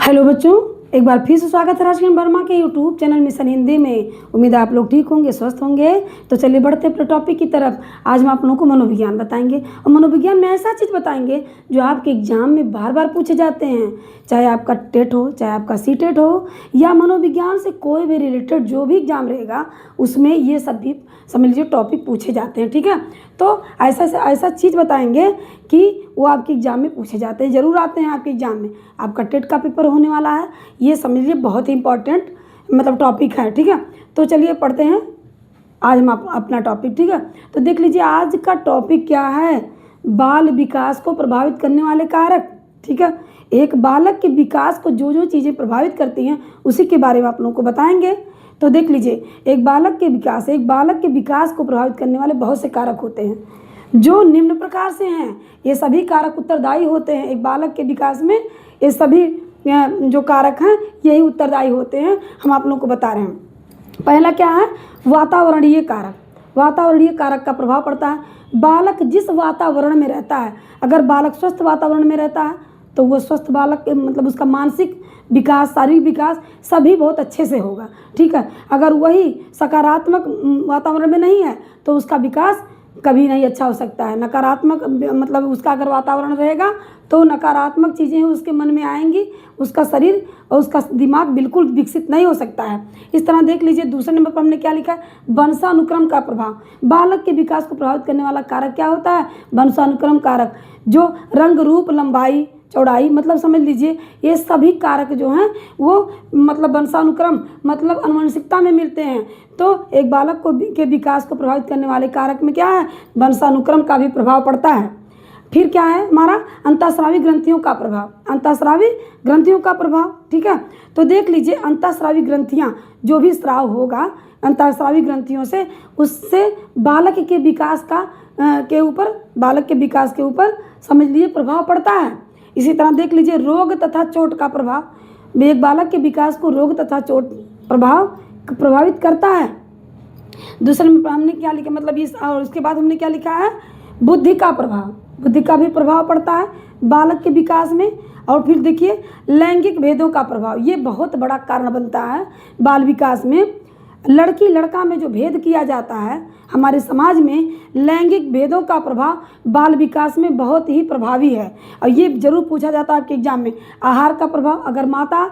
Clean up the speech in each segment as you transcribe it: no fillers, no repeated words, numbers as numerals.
Hello बच्चों, एक बार फिर से स्वागत है राजकिरण वर्मा के यूट्यूब चैनल मिशन हिंदी में। उम्मीद है आप लोग ठीक होंगे, स्वस्थ होंगे। तो चलिए बढ़ते अपने टॉपिक की तरफ। आज हम आप लोगों को मनोविज्ञान बताएंगे और मनोविज्ञान में ऐसा चीज़ बताएंगे जो आपके एग्जाम में बार बार पूछे जाते हैं। चाहे आपका टेट हो, चाहे आपका सी टेट हो, या मनोविज्ञान से कोई भी रिलेटेड जो भी एग्जाम रहेगा उसमें ये सब भी समझ लीजिए टॉपिक पूछे जाते हैं। ठीक है, तो ऐसा चीज़ बताएंगे कि वो आपके एग्जाम में पूछे जाते हैं, ज़रूर आते हैं आपके एग्जाम में। आपका टेट का पेपर होने वाला है, ये समझ लीजिए बहुत ही इंपॉर्टेंट टॉपिक है। ठीक है, तो चलिए पढ़ते हैं आज हम अपना टॉपिक। ठीक है, तो देख लीजिए आज का टॉपिक क्या है, बाल विकास को प्रभावित करने वाले कारक। ठीक है, एक बालक के विकास को जो जो चीज़ें प्रभावित करती हैं उसी के बारे में आप लोगों को बताएंगे। तो देख लीजिए, एक बालक के विकास को प्रभावित करने वाले बहुत से कारक होते हैं जो निम्न प्रकार से हैं। ये सभी कारक उत्तरदायी होते हैं एक बालक के विकास में। ये सभी जो कारक हैं यही उत्तरदायी होते हैं, हम आप लोगों को बता रहे हैं। पहला क्या है, वातावरणीय कारक। वातावरणीय कारक का प्रभाव पड़ता है। बालक जिस वातावरण में रहता है, अगर बालक स्वस्थ वातावरण में रहता है तो वो स्वस्थ बालक उसका मानसिक विकास, शारीरिक विकास सभी बहुत अच्छे से होगा। ठीक है, अगर वही सकारात्मक वातावरण में नहीं है तो उसका विकास कभी नहीं अच्छा हो सकता है। नकारात्मक उसका अगर वातावरण रहेगा तो नकारात्मक चीज़ें उसके मन में आएंगी, उसका शरीर और उसका दिमाग बिल्कुल विकसित नहीं हो सकता है। इस तरह देख लीजिए, दूसरे नंबर पर हमने क्या लिखा है, वंशानुक्रम का प्रभाव। बालक के विकास को प्रभावित करने वाला कारक क्या होता है, वंशानुक्रम कारक। जो रंग, रूप, लंबाई, चौड़ाई समझ लीजिए ये सभी कारक जो हैं वो वंशानुक्रम आनुवंशिकता में मिलते हैं। तो एक बालक के विकास को प्रभावित करने वाले कारक में क्या है, वंशानुक्रम का भी प्रभाव पड़ता है। फिर क्या है हमारा, अंतःस्रावी ग्रंथियों का प्रभाव। अंतःस्रावी ग्रंथियों का प्रभाव, ठीक है, तो देख लीजिए अंतःस्रावी ग्रंथियाँ, जो भी स्राव होगा अंतःस्रावी ग्रंथियों से, उससे बालक के विकास बालक के विकास के ऊपर समझ लीजिए प्रभाव पड़ता है। इसी तरह देख लीजिए रोग तथा चोट का प्रभाव। एक बालक के विकास को रोग तथा चोट प्रभावित करता है। दूसरे में हमने क्या लिखा, और उसके बाद हमने क्या लिखा है, बुद्धि का प्रभाव। बुद्धि का भी प्रभाव पड़ता है बालक के विकास में। और फिर देखिए लैंगिक भेदों का प्रभाव, ये बहुत बड़ा कारण बनता है बाल विकास में। लड़की लड़का में जो भेद किया जाता है हमारे समाज में, लैंगिक भेदों का प्रभाव बाल विकास में बहुत ही प्रभावी है। और ये जरूर पूछा जाता है आपके एग्जाम में। आहार का प्रभाव, अगर माता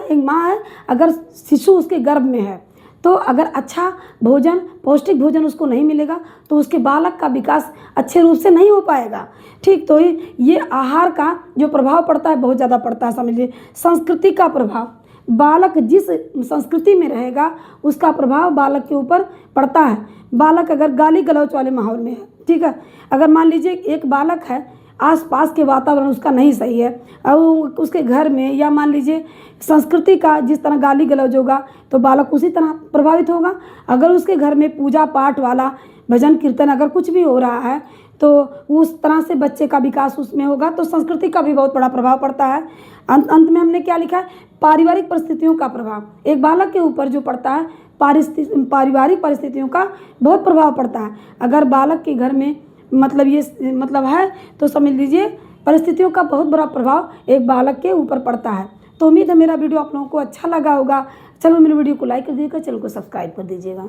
एक माँ है, अगर शिशु उसके गर्भ में है तो अगर अच्छा भोजन, पौष्टिक भोजन उसको नहीं मिलेगा तो उसके बालक का विकास अच्छे रूप से नहीं हो पाएगा। ठीक, तो ये आहार का जो प्रभाव पड़ता है बहुत ज़्यादा पड़ता है। समझिए संस्कृति का प्रभाव, बालक जिस संस्कृति में रहेगा उसका प्रभाव बालक के ऊपर पड़ता है। बालक अगर गाली गलौच वाले माहौल में है, ठीक है, अगर मान लीजिए एक बालक है, आसपास के वातावरण उसका नहीं सही है और उसके घर में या मान लीजिए संस्कृति का जिस तरह गाली गलौज होगा तो बालक उसी तरह प्रभावित होगा। अगर उसके घर में पूजा पाठ वाला भजन कीर्तन अगर कुछ भी हो रहा है तो उस तरह से बच्चे का विकास उसमें होगा। तो संस्कृति का भी बहुत बड़ा प्रभाव पड़ता है। अंत में हमने क्या लिखा है, पारिवारिक परिस्थितियों का प्रभाव। एक बालक के ऊपर जो पड़ता है पारिवारिक परिस्थितियों का बहुत प्रभाव पड़ता है। अगर बालक के घर में है तो समझ लीजिए परिस्थितियों का बहुत बड़ा प्रभाव एक बालक के ऊपर पड़ता है। तो उम्मीद है मेरा वीडियो आप लोगों को अच्छा लगा होगा। चलो मेरे वीडियो को लाइक कर दीजिएगा, चैनल को सब्सक्राइब कर दीजिएगा।